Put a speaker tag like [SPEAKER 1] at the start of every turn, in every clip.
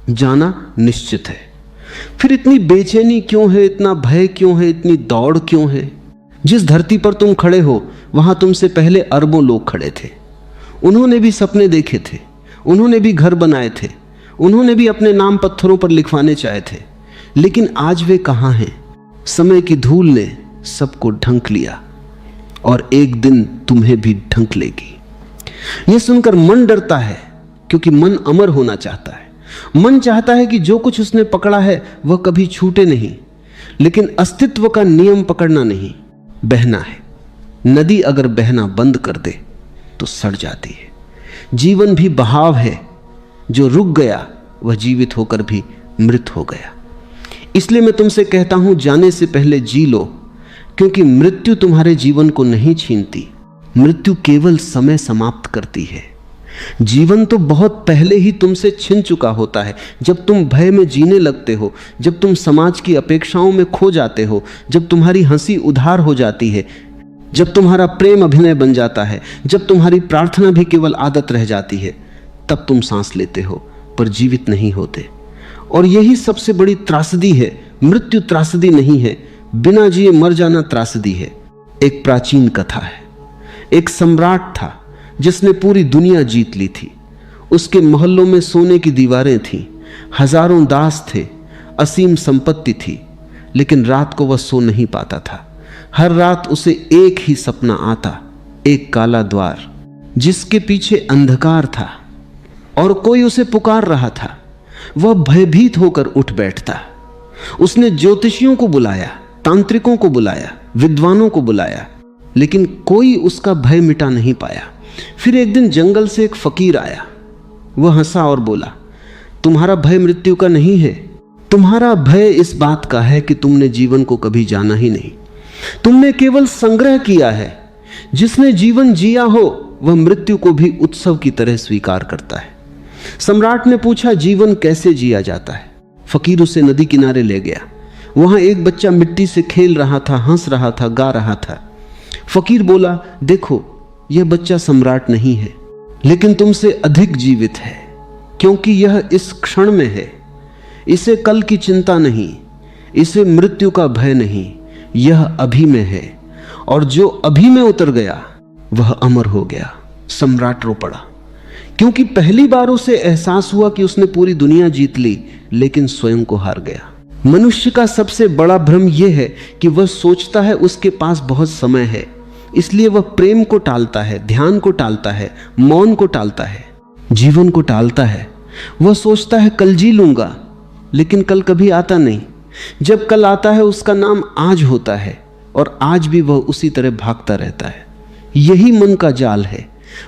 [SPEAKER 1] जाना निश्चित है। फिर इतनी बेचैनी क्यों है, इतना भय क्यों है, इतनी दौड़ क्यों है? जिस धरती पर तुम खड़े हो वहां तुमसे पहले अरबों लोग खड़े थे। उन्होंने भी सपने देखे थे, उन्होंने भी घर बनाए थे, उन्होंने भी अपने नाम पत्थरों पर लिखवाने चाहे थे, लेकिन आज वे कहाँ हैं? समय की धूल ने सबको ढंक लिया और एक दिन तुम्हें भी ढंक लेगी। यह सुनकर मन डरता है, क्योंकि मन अमर होना चाहता है। मन चाहता है कि जो कुछ उसने पकड़ा है वह कभी छूटे नहीं, लेकिन अस्तित्व का नियम पकड़ना नहीं, बहना है। नदी अगर बहना बंद कर दे तो सड़ जाती है। जीवन भी बहाव है, जो रुक गया वह जीवित होकर भी मृत हो गया। इसलिए मैं तुमसे कहता हूं, जाने से पहले जी लो, क्योंकि मृत्यु तुम्हारे जीवन को नहीं छीनती। मृत्यु केवल समय समाप्त करती है। जीवन तो बहुत पहले ही तुमसे छिन चुका होता है। जब तुम भय में जीने लगते हो, जब तुम समाज की अपेक्षाओं में खो जाते हो, जब तुम्हारी हंसी उधार हो जाती है, जब तुम्हारा प्रेम अभिनय बन जाता है, जब तुम्हारी प्रार्थना भी केवल आदत रह जाती है, तब तुम सांस लेते हो पर जीवित नहीं होते। और यही सबसे बड़ी त्रासदी है। मृत्यु त्रासदी नहीं है, बिना जिए मर जाना त्रासदी है। एक प्राचीन कथा है। एक सम्राट था जिसने पूरी दुनिया जीत ली थी। उसके मोहल्लों में सोने की दीवारें थीं, हजारों दास थे, असीम संपत्ति थी, लेकिन रात को वह सो नहीं पाता था। हर रात उसे एक ही सपना आता, एक काला द्वार जिसके पीछे अंधकार था और कोई उसे पुकार रहा था। वह भयभीत होकर उठ बैठता। उसने ज्योतिषियों को बुलाया, तांत्रिकों को बुलाया, विद्वानों को बुलाया, लेकिन कोई उसका भय मिटा नहीं पाया। फिर एक दिन जंगल से एक फकीर आया। वह हंसा और बोला, तुम्हारा भय मृत्यु का नहीं है, तुम्हारा भय इस बात का है कि तुमने जीवन को कभी जाना ही नहीं। तुमने केवल संग्रह किया है। जिसने जीवन जिया हो वह मृत्यु को भी उत्सव की तरह स्वीकार करता है। सम्राट ने पूछा, जीवन कैसे जिया जाता है? फकीर उसे नदी किनारे ले गया। वहां एक बच्चा मिट्टी से खेल रहा था, हंस रहा था, गा रहा था। फकीर बोला, देखो यह बच्चा सम्राट नहीं है, लेकिन तुमसे अधिक जीवित है, क्योंकि यह इस क्षण में है। इसे कल की चिंता नहीं, इसे मृत्यु का भय नहीं, यह अभी में है, और जो अभी में उतर गया वह अमर हो गया। सम्राट रो पड़ा, क्योंकि पहली बार उसे एहसास हुआ कि उसने पूरी दुनिया जीत ली, लेकिन स्वयं को हार गया। मनुष्य का सबसे बड़ा भ्रम यह है कि वह सोचता है उसके पास बहुत समय है, इसलिए वह प्रेम को टालता है, ध्यान को टालता है, मौन को टालता है, जीवन को टालता है। वह सोचता है कल जी लूंगा, लेकिन कल कभी आता नहीं। जब कल आता है उसका नाम आज होता है, और आज भी वह उसी तरह भागता रहता है। यही मन का जाल है।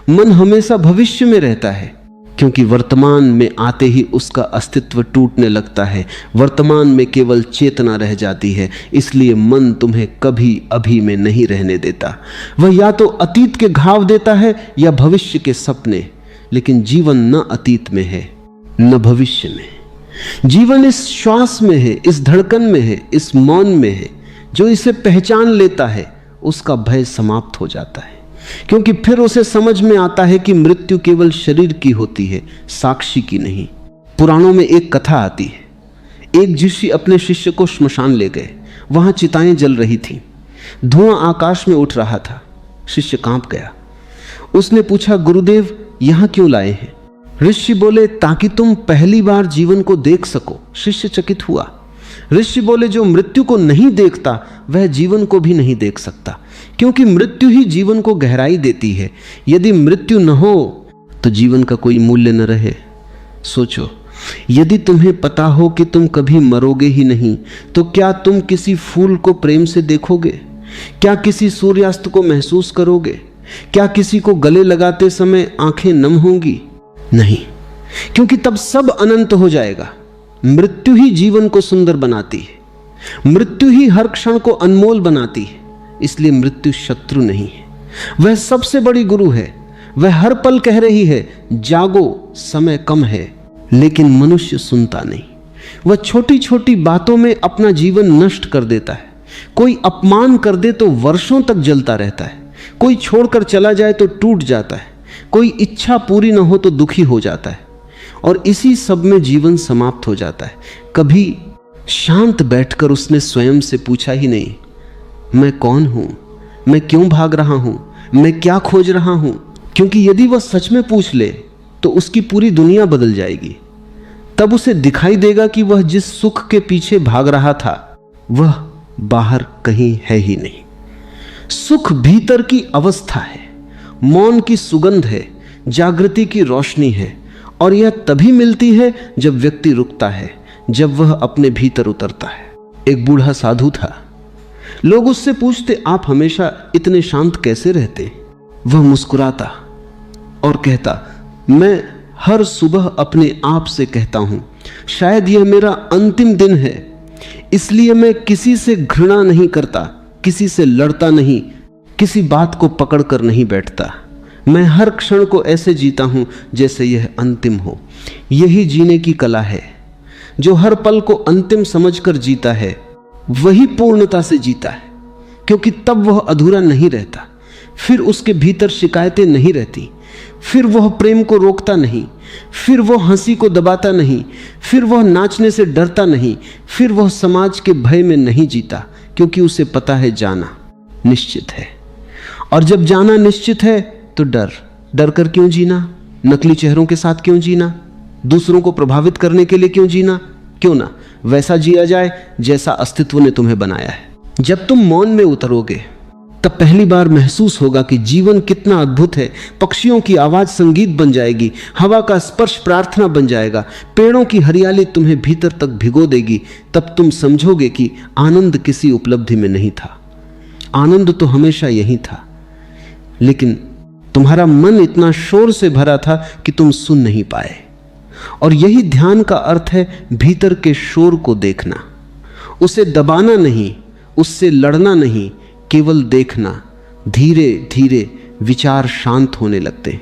[SPEAKER 1] मन हमेशा भविष्य में रहता है, क्योंकि वर्तमान में आते ही उसका अस्तित्व टूटने लगता है। वर्तमान में केवल चेतना रह जाती है, इसलिए मन तुम्हें कभी अभी में नहीं रहने देता। वह या तो अतीत के घाव देता है या भविष्य के सपने, लेकिन जीवन न अतीत में है न भविष्य में। जीवन इस श्वास में है, इस धड़कन में है, इस मौन में है। जो इसे पहचान लेता है उसका भय समाप्त हो जाता है, क्योंकि फिर उसे समझ में आता है कि मृत्यु केवल शरीर की होती है, साक्षी की नहीं। पुराणों में एक कथा आती है। एक ऋषि अपने शिष्य को श्मशान ले गए। वहां चिताएं जल रही थीं, धुआं आकाश में उठ रहा था। शिष्य कांप गया। उसने पूछा, गुरुदेव यहां क्यों लाए हैं? ऋषि बोले, ताकि तुम पहली बार जीवन को देख सको। शिष्य चकित हुआ। ऋषि बोले, जो मृत्यु को नहीं देखता वह जीवन को भी नहीं देख सकता, क्योंकि मृत्यु ही जीवन को गहराई देती है। यदि मृत्यु न हो तो जीवन का कोई मूल्य न रहे। सोचो, यदि तुम्हें पता हो कि तुम कभी मरोगे ही नहीं, तो क्या तुम किसी फूल को प्रेम से देखोगे? क्या किसी सूर्यास्त को महसूस करोगे? क्या किसी को गले लगाते समय आंखें नम होंगी? नहीं, क्योंकि तब सब अनंत हो जाएगा। मृत्यु ही जीवन को सुंदर बनाती है। मृत्यु ही हर क्षण को अनमोल बनाती है। इसलिए मृत्यु शत्रु नहीं है, वह सबसे बड़ी गुरु है। वह हर पल कह रही है, जागो, समय कम है। लेकिन मनुष्य सुनता नहीं। वह छोटी छोटी बातों में अपना जीवन नष्ट कर देता है। कोई अपमान कर दे तो वर्षों तक जलता रहता है। कोई छोड़कर चला जाए तो टूट जाता है। कोई इच्छा पूरी न हो तो दुखी हो जाता है। और इसी सब में जीवन समाप्त हो जाता है। कभी शांत बैठकर उसने स्वयं से पूछा ही नहीं, मैं कौन हूं, मैं क्यों भाग रहा हूं, मैं क्या खोज रहा हूं। क्योंकि यदि वह सच में पूछ ले तो उसकी पूरी दुनिया बदल जाएगी। तब उसे दिखाई देगा कि वह जिस सुख के पीछे भाग रहा था वह बाहर कहीं है ही नहीं। सुख भीतर की अवस्था है, मौन की सुगंध है, जागृति की रोशनी है, और यह तभी मिलती है जब व्यक्ति रुकता है, जब वह अपने भीतर उतरता है। एक बूढ़ा साधु था। लोग उससे पूछते, आप हमेशा इतने शांत कैसे रहते? वह मुस्कुराता और कहता, मैं हर सुबह अपने आप से कहता हूं, शायद यह मेरा अंतिम दिन है, इसलिए मैं किसी से घृणा नहीं करता, किसी से लड़ता नहीं, किसी बात को पकड़कर नहीं बैठता। मैं हर क्षण को ऐसे जीता हूं जैसे यह अंतिम हो। यही जीने की कला है। जो हर पल को अंतिम समझकर जीता है वही पूर्णता से जीता है, क्योंकि तब वह अधूरा नहीं रहता। फिर उसके भीतर शिकायतें नहीं रहती, फिर वह प्रेम को रोकता नहीं, फिर वह हंसी को दबाता नहीं, फिर वह नाचने से डरता नहीं, फिर वह समाज के भय में नहीं जीता, क्योंकि उसे पता है जाना निश्चित है। और जब जाना निश्चित है तो डर कर क्यों जीना? नकली चेहरों के साथ क्यों जीना? दूसरों को प्रभावित करने के लिए क्यों जीना? क्यों ना वैसा जिया जाए जैसा अस्तित्व ने तुम्हें बनाया है। जब तुम मौन में उतरोगे तब पहली बार महसूस होगा कि जीवन कितना अद्भुत है। पक्षियों की आवाज संगीत बन जाएगी, हवा का स्पर्श प्रार्थना बन जाएगा, पेड़ों की हरियाली तुम्हें भीतर तक भिगो देगी। तब तुम समझोगे कि आनंद किसी उपलब्धि में नहीं था, आनंद तो हमेशा यही था, लेकिन तुम्हारा मन इतना शोर से भरा था कि तुम सुन नहीं पाए। और यही ध्यान का अर्थ है, भीतर के शोर को देखना, उसे दबाना नहीं, उससे लड़ना नहीं, केवल देखना। धीरे धीरे विचार शांत होने लगते हैं,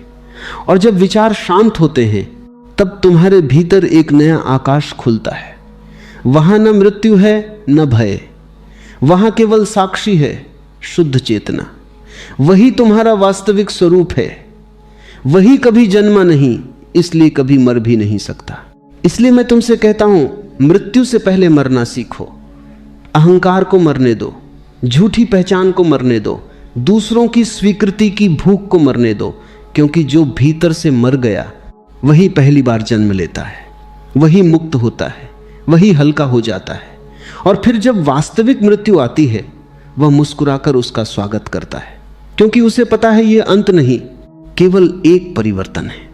[SPEAKER 1] और जब विचार शांत होते हैं तब तुम्हारे भीतर एक नया आकाश खुलता है। वहां न मृत्यु है न भय, वहां केवल साक्षी है, शुद्ध चेतना। वही तुम्हारा वास्तविक स्वरूप है। वही कभी जन्मा नहीं, इसलिए कभी मर भी नहीं सकता। इसलिए मैं तुमसे कहता हूं, मृत्यु से पहले मरना सीखो। अहंकार को मरने दो, झूठी पहचान को मरने दो, दूसरों की स्वीकृति की भूख को मरने दो, क्योंकि जो भीतर से मर गया वही पहली बार जन्म लेता है, वही मुक्त होता है, वही हल्का हो जाता है। और फिर जब वास्तविक मृत्यु आती है वह मुस्कुराकर उसका स्वागत करता है, क्योंकि उसे पता है ये अंत नहीं, केवल एक परिवर्तन है।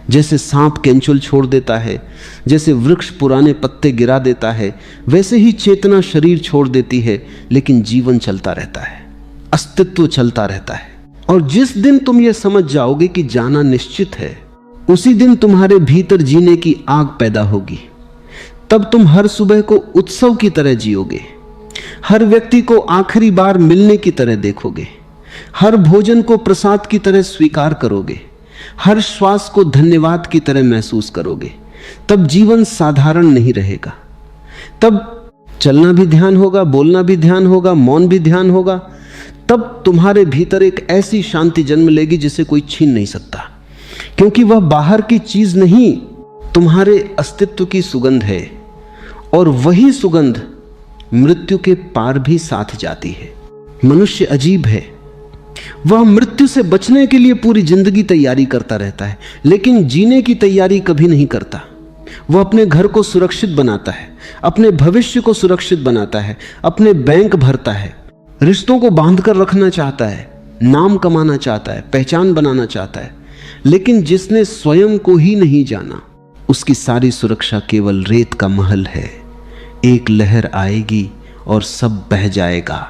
[SPEAKER 1] जैसे सांप केंचुल छोड़ देता है, जैसे वृक्ष पुराने पत्ते गिरा देता है, वैसे ही चेतना शरीर छोड़ देती है, लेकिन जीवन चलता रहता है, अस्तित्व चलता रहता है। और जिस दिन तुम ये समझ जाओगे कि जाना निश्चित है, उसी दिन तुम्हारे भीतर जीने की आग पैदा होगी। तब तुम हर सुबह को उत्सव की तरह जियोगे, हर व्यक्ति को आखिरी बार मिलने की तरह देखोगे, हर भोजन को प्रसाद की तरह स्वीकार करोगे, हर श्वास को धन्यवाद की तरह महसूस करोगे। तब जीवन साधारण नहीं रहेगा। तब चलना भी ध्यान होगा, बोलना भी ध्यान होगा, मौन भी ध्यान होगा। तब तुम्हारे भीतर एक ऐसी शांति जन्म लेगी जिसे कोई छीन नहीं सकता, क्योंकि वह बाहर की चीज नहीं, तुम्हारे अस्तित्व की सुगंध है। और वही सुगंध मृत्यु के पार भी साथ जाती है। मनुष्य अजीब है, वह मृत्यु से बचने के लिए पूरी जिंदगी तैयारी करता रहता है, लेकिन जीने की तैयारी कभी नहीं करता। वह अपने घर को सुरक्षित बनाता है, अपने भविष्य को सुरक्षित बनाता है, अपने बैंक भरता है, रिश्तों को बांध कर रखना चाहता है, नाम कमाना चाहता है, पहचान बनाना चाहता है। लेकिन जिसने स्वयं को ही नहीं जाना, उसकी सारी सुरक्षा केवल रेत का महल है। एक लहर आएगी और सब बह जाएगा,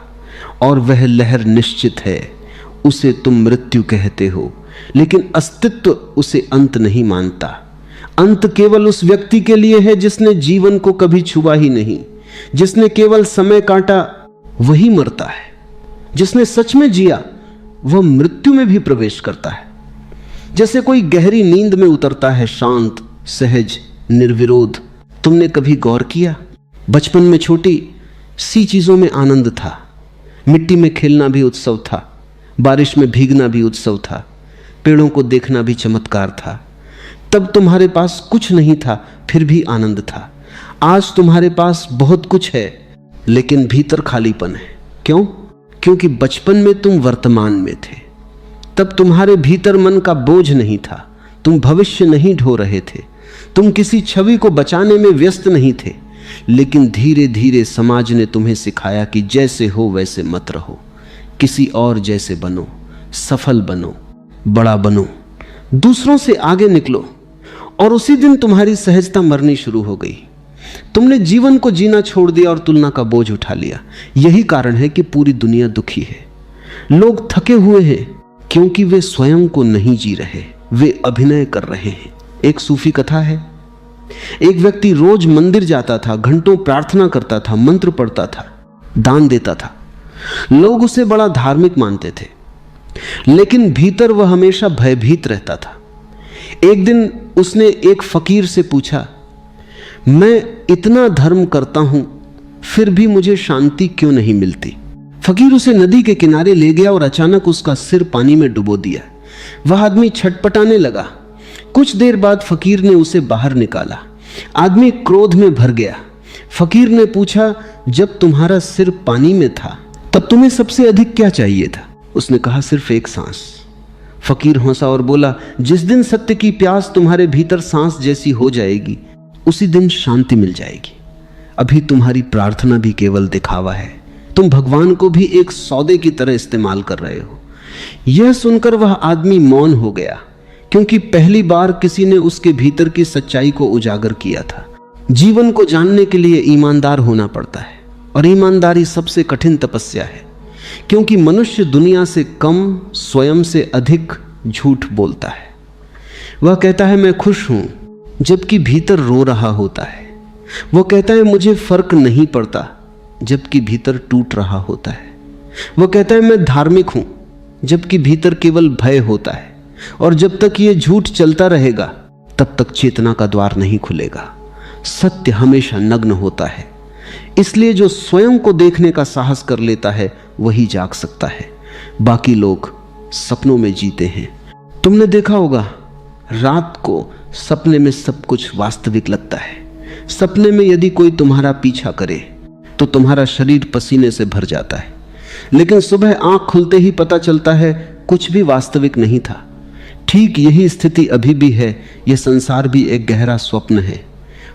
[SPEAKER 1] और वह लहर निश्चित है। उसे तुम मृत्यु कहते हो, लेकिन अस्तित्व उसे अंत नहीं मानता। अंत केवल उस व्यक्ति के लिए है जिसने जीवन को कभी छुआ ही नहीं, जिसने केवल समय काटा वही मरता है। जिसने सच में जिया वह मृत्यु में भी प्रवेश करता है। जैसे कोई गहरी नींद में उतरता है, शांत, सहज, निर्विरोध। तुमने कभी गौर किया? बचपन में छोटी सी चीजों में आनंद था, मिट्टी में खेलना भी उत्सव था, बारिश में भीगना भी उत्सव था, पेड़ों को देखना भी चमत्कार था। तब तुम्हारे पास कुछ नहीं था, फिर भी आनंद था। आज तुम्हारे पास बहुत कुछ है, लेकिन भीतर खालीपन है। क्यों? क्योंकि बचपन में तुम वर्तमान में थे। तब तुम्हारे भीतर मन का बोझ नहीं था, तुम भविष्य नहीं ढो रहे थे, तुम किसी छवि को बचाने में व्यस्त नहीं थे। लेकिन धीरे धीरे समाज ने तुम्हें सिखाया कि जैसे हो वैसे मत रहो, किसी और जैसे बनो, सफल बनो, बड़ा बनो, दूसरों से आगे निकलो। और उसी दिन तुम्हारी सहजता मरनी शुरू हो गई। तुमने जीवन को जीना छोड़ दिया और तुलना का बोझ उठा लिया। यही कारण है कि पूरी दुनिया दुखी है। लोग थके हुए हैं क्योंकि वे स्वयं को नहीं जी रहे, वे अभिनय कर रहे हैं। एक सूफी कथा है, एक व्यक्ति रोज मंदिर जाता था, घंटों प्रार्थना करता था, मंत्र पढ़ता था, दान देता था। लोग उसे बड़ा धार्मिक मानते थे, लेकिन भीतर वह हमेशा भयभीत रहता था। एक दिन उसने एक फकीर से पूछा, मैं इतना धर्म करता हूं, फिर भी मुझे शांति क्यों नहीं मिलती? फकीर उसे नदी के किनारे ले गया और अचानक उसका सिर पानी में डुबो दिया। वह आदमी छटपटाने लगा। कुछ देर बाद फकीर ने उसे बाहर निकाला। आदमी क्रोध में भर गया। फकीर ने पूछा, जब तुम्हारा सिर पानी में था तब तुम्हें सबसे अधिक क्या चाहिए था? उसने कहा, सिर्फ एक सांस। फकीर हंसा और बोला, जिस दिन सत्य की प्यास तुम्हारे भीतर सांस जैसी हो जाएगी, उसी दिन शांति मिल जाएगी। अभी तुम्हारी प्रार्थना भी केवल दिखावा है, तुम भगवान को भी एक सौदे की तरह इस्तेमाल कर रहे हो। यह सुनकर वह आदमी मौन हो गया, क्योंकि पहली बार किसी ने उसके भीतर की सच्चाई को उजागर किया था। जीवन को जानने के लिए ईमानदार होना पड़ता है, और ईमानदारी सबसे कठिन तपस्या है, क्योंकि मनुष्य दुनिया से कम, स्वयं से अधिक झूठ बोलता है। वह कहता है मैं खुश हूं, जबकि भीतर रो रहा होता है। वो कहता है मुझे फर्क नहीं पड़ता, जबकि भीतर टूट रहा होता है। वो कहता है मैं धार्मिक हूं, जबकि भीतर केवल भय होता है। और जब तक ये झूठ चलता रहेगा, तब तक चेतना का द्वार नहीं खुलेगा। सत्य हमेशा नग्न होता है, इसलिए जो स्वयं को देखने का साहस कर लेता है वही जाग सकता है। बाकी लोग सपनों में जीते हैं। तुमने देखा होगा, रात को सपने में सब कुछ वास्तविक लगता है। सपने में यदि कोई तुम्हारा पीछा करे तो तुम्हारा शरीर पसीने से भर जाता है, लेकिन सुबह आंख खुलते ही पता चलता है कुछ भी वास्तविक नहीं था। ठीक यही स्थिति अभी भी है। यह संसार भी एक गहरा स्वप्न है।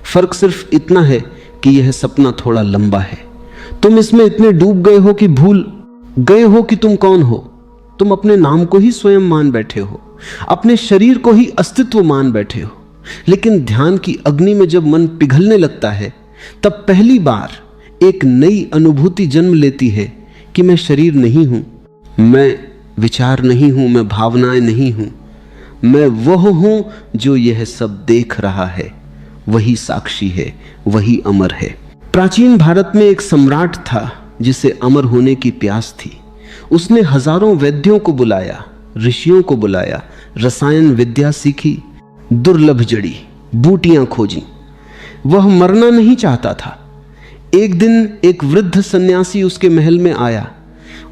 [SPEAKER 1] फर्क सिर्फ इतना है कि यह सपना थोड़ा लंबा है। तुम इसमें इतने डूब गए हो कि भूल गए हो कि तुम कौन हो। तुम अपने नाम को ही स्वयं मान बैठे हो, अपने शरीर को ही अस्तित्व मान बैठे हो। लेकिन ध्यान की अग्नि में जब मन पिघलने लगता है, तब पहली बार एक नई अनुभूति जन्म लेती है कि मैं शरीर नहीं हूं, मैं विचार नहीं हूं, मैं भावनाएं नहीं हूं, मैं वह हूं जो यह सब देख रहा है। वही साक्षी है, वही अमर है। प्राचीन भारत में एक सम्राट था जिसे अमर होने की प्यास थी। उसने हजारों वैद्यों को बुलाया, ऋषियों को बुलाया, रसायन विद्या सीखी, दुर्लभ जड़ी बूटियां खोजी। वह मरना नहीं चाहता था। एक दिन एक वृद्ध सन्यासी उसके महल में आया।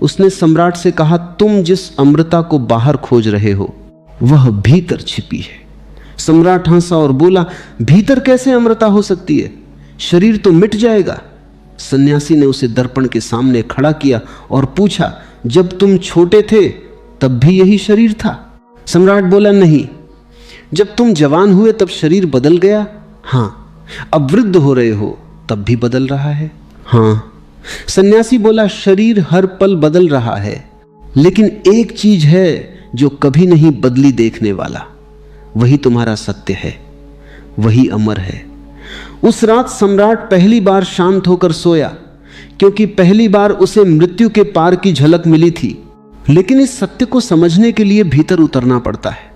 [SPEAKER 1] उसने सम्राट से कहा, तुम जिस अमृता को बाहर खोज रहे हो वह भीतर छिपी है। सम्राट हंसा और बोला, भीतर कैसे अमृता हो सकती है? शरीर तो मिट जाएगा। सन्यासी ने उसे दर्पण के सामने खड़ा किया और पूछा, जब तुम छोटे थे तब भी यही शरीर था? सम्राट बोला, नहीं। जब तुम जवान हुए तब शरीर बदल गया? हाँ। अब वृद्ध हो रहे हो तब भी बदल रहा है? हाँ। सन्यासी बोला, शरीर हर पल बदल रहा है, लेकिन एक चीज है जो कभी नहीं बदली देखने वाला, वही तुम्हारा सत्य है, वही अमर है। उस रात सम्राट पहली बार शांत होकर सोया, क्योंकि पहली बार उसे मृत्यु के पार की झलक मिली थी। लेकिन इस सत्य को समझने के लिए भीतर उतरना पड़ता है,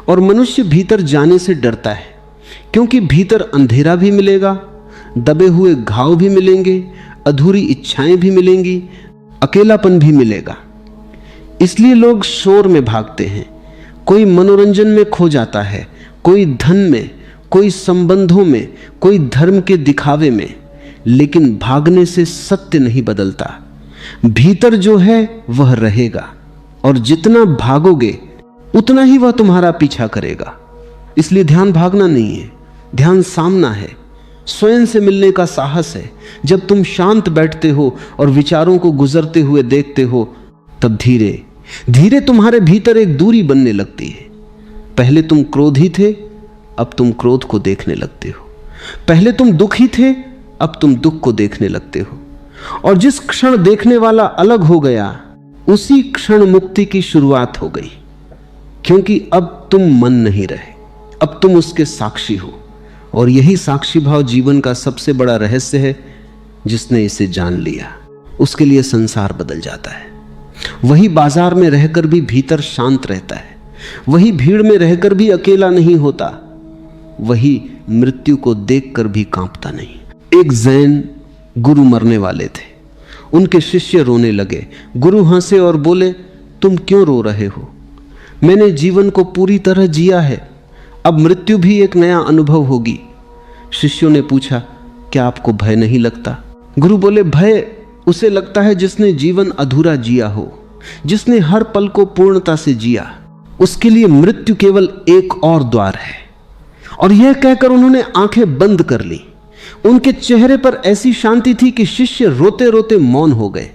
[SPEAKER 1] और मनुष्य भीतर जाने से डरता है, क्योंकि भीतर अंधेरा भी मिलेगा, दबे हुए घाव भी मिलेंगे, अधूरी इच्छाएं भी मिलेंगी, अकेलापन भी मिलेगा। इसलिए लोग शोर में भागते हैं। कोई मनोरंजन में खो जाता है, कोई धन में, कोई संबंधों में, कोई धर्म के दिखावे में, लेकिन भागने से सत्य नहीं बदलता। भीतर जो है वह रहेगा, और जितना भागोगे उतना ही वह तुम्हारा पीछा करेगा। इसलिए ध्यान भागना नहीं है, ध्यान सामना है, स्वयं से मिलने का साहस है। जब तुम शांत बैठते हो और विचारों को गुजरते हुए देखते हो, तब धीरे धीरे तुम्हारे भीतर एक दूरी बनने लगती है। पहले तुम क्रोधी थे, अब तुम क्रोध को देखने लगते हो। पहले तुम दुखी थे, अब तुम दुख को देखने लगते हो। और जिस क्षण देखने वाला अलग हो गया, उसी क्षण मुक्ति की शुरुआत हो गई, क्योंकि अब तुम मन नहीं रहे, अब तुम उसके साक्षी हो। और यही साक्षी भाव जीवन का सबसे बड़ा रहस्य है। जिसने इसे जान लिया, उसके लिए संसार बदल जाता है। वही बाजार में रहकर भी भीतर शांत रहता है, वही भीड़ में रहकर भी अकेला नहीं होता, वही मृत्यु को देखकर भी कांपता नहीं। एक जैन गुरु मरने वाले थे, उनके शिष्य रोने लगे। गुरु हंसे और बोले, तुम क्यों रो रहे हो? मैंने जीवन को पूरी तरह जिया है, अब मृत्यु भी एक नया अनुभव होगी। शिष्यों ने पूछा, क्या आपको भय नहीं लगता? गुरु बोले, भय उसे लगता है जिसने जीवन अधूरा जिया हो, जिसने हर पल को पूर्णता से जिया। उसके लिए मृत्यु केवल एक और द्वार है। और यह कहकर उन्होंने आंखें बंद कर ली। उनके चेहरे पर ऐसी शांति थी कि शिष्य रोते रोते मौन हो गए,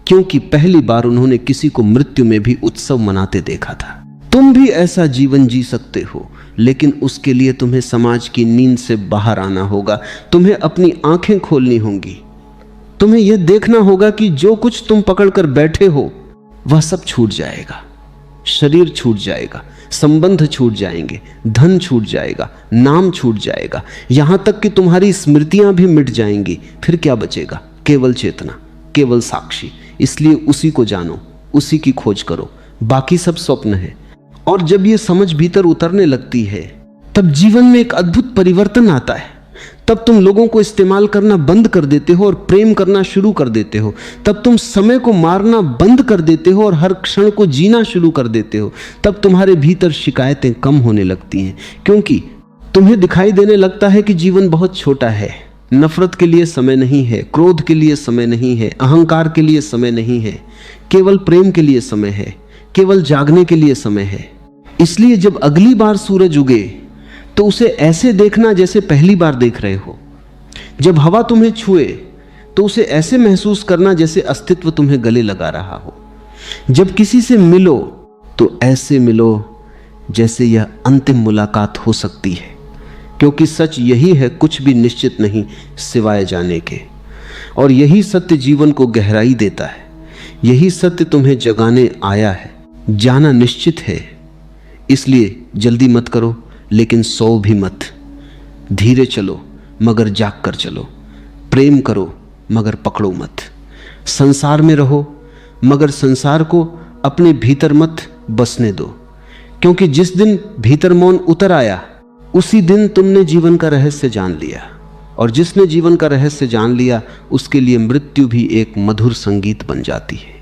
[SPEAKER 1] क्योंकि पहली बार उन्होंने किसी को मृत्यु में भी उत्सव मनाते देखा था। तुम भी ऐसा जीवन जी सकते हो, लेकिन उसके लिए तुम्हें समाज की नींद से बाहर आना होगा। तुम्हें अपनी आंखें खोलनी होंगी। तुम्हें यह देखना होगा कि जो कुछ तुम पकड़कर बैठे हो वह सब छूट जाएगा। शरीर छूट जाएगा, संबंध छूट जाएंगे, धन छूट जाएगा, नाम छूट जाएगा, यहां तक कि तुम्हारी स्मृतियां भी मिट जाएंगी। फिर क्या बचेगा? केवल चेतना, केवल साक्षी। इसलिए उसी को जानो, उसी की खोज करो, बाकी सब स्वप्न है। और जब ये समझ भीतर उतरने लगती है, तब जीवन में एक अद्भुत परिवर्तन आता है। तब तुम लोगों को इस्तेमाल करना बंद कर देते हो और प्रेम करना शुरू कर देते हो। तब तुम समय को मारना बंद कर देते हो और हर क्षण को जीना शुरू कर देते हो। तब तुम्हारे भीतर शिकायतें कम होने लगती हैं, क्योंकि तुम्हें दिखाई देने लगता है कि जीवन बहुत छोटा है। नफरत के लिए समय नहीं है, क्रोध के लिए समय नहीं है, अहंकार के लिए समय नहीं है, केवल प्रेम के लिए समय है, केवल जागने के लिए समय है। इसलिए जब अगली बार सूरज उगे तो उसे ऐसे देखना जैसे पहली बार देख रहे हो। जब हवा तुम्हें छुए तो उसे ऐसे महसूस करना जैसे अस्तित्व तुम्हें गले लगा रहा हो। जब किसी से मिलो तो ऐसे मिलो जैसे यह अंतिम मुलाकात हो सकती है, क्योंकि सच यही है, कुछ भी निश्चित नहीं सिवाय जाने के। और यही सत्य जीवन को गहराई देता है। यही सत्य तुम्हें जगाने आया है। जाना निश्चित है, इसलिए जल्दी मत करो, लेकिन सो भी मत। धीरे चलो मगर जाग कर चलो। प्रेम करो मगर पकड़ो मत। संसार में रहो मगर संसार को अपने भीतर मत बसने दो, क्योंकि जिस दिन भीतर मौन उतर आया, उसी दिन तुमने जीवन का रहस्य जान लिया। और जिसने जीवन का रहस्य जान लिया, उसके लिए मृत्यु भी एक मधुर संगीत बन जाती है।